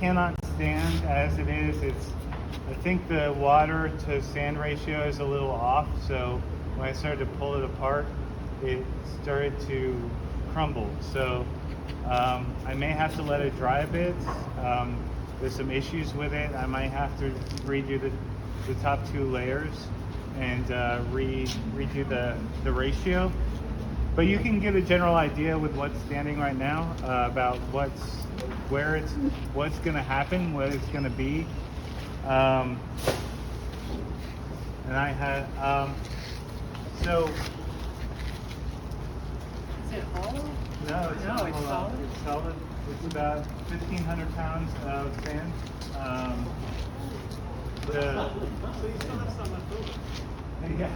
cannot stand as it is. I think the water to sand ratio is a little off, so when I started to pull it apart, it started to crumble. So I may have to let it dry a bit. There's some issues with it. I might have to redo the top 2 layers and redo the ratio. But you can get a general idea with what's standing right now about what's going to happen, what it's going to be. And I had so. Is it hollow? No, it's not hollow. Solid? It's solid. It's about 1,500 pounds of sand. So you still have some left over. Yeah,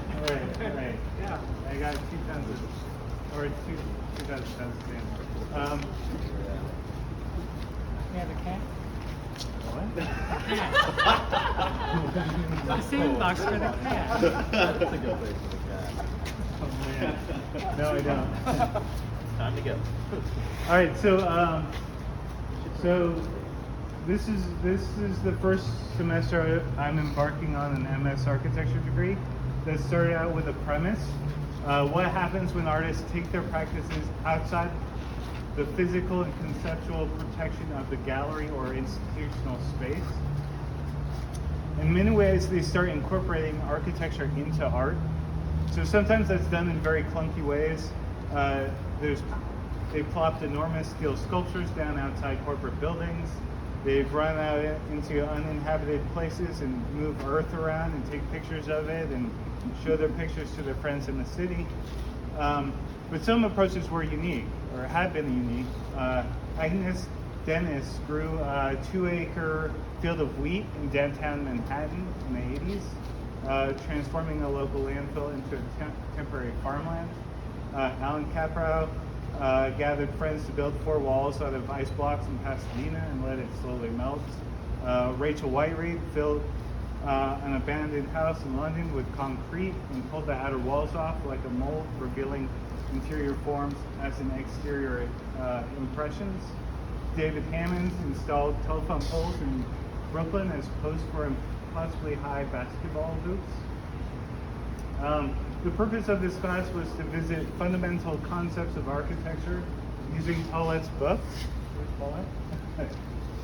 right. Yeah, I got 2 tons of, or 2,000 tons of sand. Yeah, the cat. What? The sandbox for the cat. That's a good place for the cat. Oh man. No, I don't. Time to go. All right, so this is the first semester I'm embarking on an MS architecture degree that started out with a premise. What happens when artists take their practices outside the physical and conceptual protection of the gallery or institutional space? In many ways, they start incorporating architecture into art. So sometimes that's done in very clunky ways. They've plopped enormous steel sculptures down outside corporate buildings. They've run out into uninhabited places and move earth around and take pictures of it and show their pictures to their friends in the city. But some approaches were unique, or had been unique. Agnes Dennis grew a 2-acre field of wheat in downtown Manhattan in the 80s, transforming a local landfill into a temporary farmland. Alan Caprow gathered friends to build 4 walls out of ice blocks in Pasadena and let it slowly melt. Rachel Whiteread filled an abandoned house in London with concrete and pulled the outer walls off like a mold, revealing interior forms as in exterior impressions. David Hammond installed telephone poles in Brooklyn as posts for impossibly high basketball hoops. The purpose of this class was to visit fundamental concepts of architecture using Paulette's book,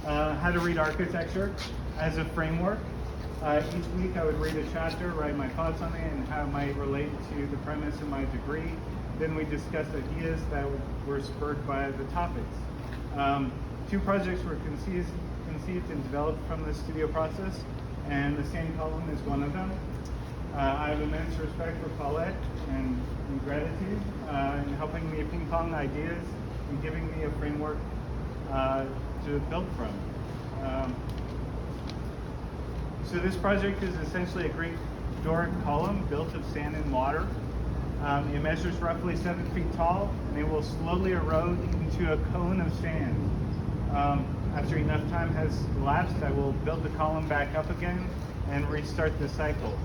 How to Read Architecture, as a framework. Each week I would read a chapter, write my thoughts on it, and how it might relate to the premise of my degree. Then we discussed ideas that were spurred by the topics. 2 projects were conceived and developed from the studio process, and the sand column is one of them. I have immense respect for Paulette and gratitude in helping me ping pong ideas and giving me a framework to build from. So this project is essentially a Greek Doric column built of sand and water. It measures roughly 7 feet tall, and it will slowly erode into a cone of sand. After enough time has elapsed, I will build the column back up again and restart the cycle.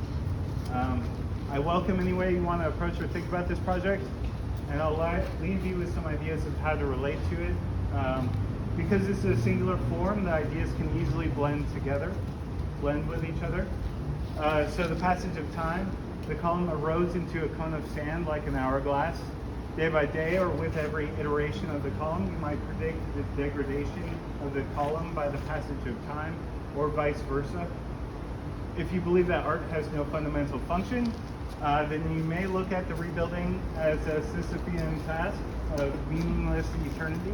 I welcome any way you want to approach or think about this project, and I'll leave you with some ideas of how to relate to it. Because this is a singular form, the ideas can easily blend with each other. So the passage of time, the column erodes into a cone of sand like an hourglass. Day by day, or with every iteration of the column, you might predict the degradation of the column by the passage of time, or vice versa. If you believe that art has no fundamental function, then you may look at the rebuilding as a Sisyphean task of meaningless eternity.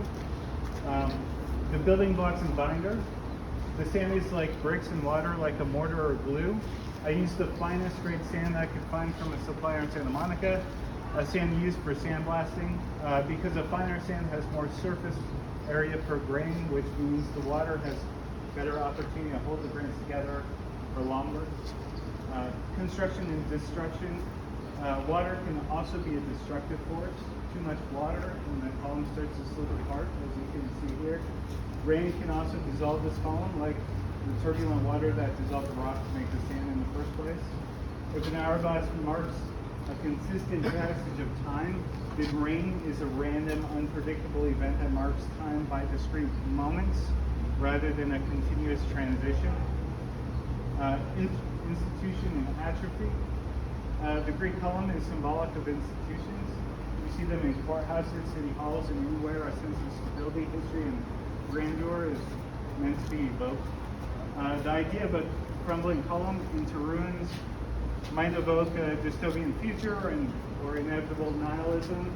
The building blocks and binder. The sand is like bricks and water, like a mortar or glue. I used the finest grade sand I could find from a supplier in Santa Monica, a sand used for sandblasting, because a finer sand has more surface area per grain, which means the water has better opportunity to hold the grains together for longer. Construction and destruction. Water can also be a destructive force. Too much water and the column starts to slip apart, as you can see here. Rain can also dissolve this column, like the turbulent water that dissolved the rock to make the sand in the first place. If an hourglass marks a consistent passage of time, then rain is a random, unpredictable event that marks time by discrete moments, rather than a continuous transition. Institution and atrophy. The Greek column is symbolic of institutions. You see them in courthouses, city halls, and anywhere a sense of stability, history, and grandeur is meant to be evoked. The idea of a crumbling column into ruins might evoke a dystopian future or inevitable nihilism,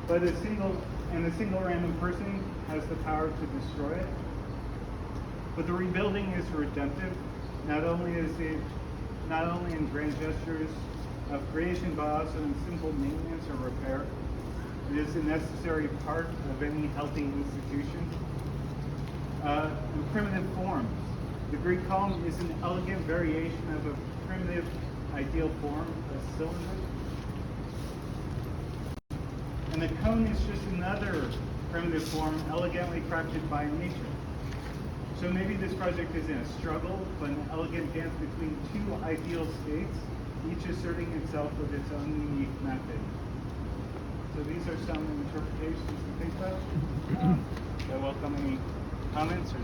but a single random person has the power to destroy it. But the rebuilding is redemptive, not only in grand gestures of creation, but also in simple maintenance or repair. It is a necessary part of any healthy institution. In primitive forms, the Greek column is an elegant variation of a primitive ideal form, a cylinder. And the cone is just another primitive form elegantly crafted by nature. So maybe this project isn't a struggle, but an elegant dance between two ideal states, each asserting itself with its own unique method. So these are some interpretations to think about. I welcome any comments or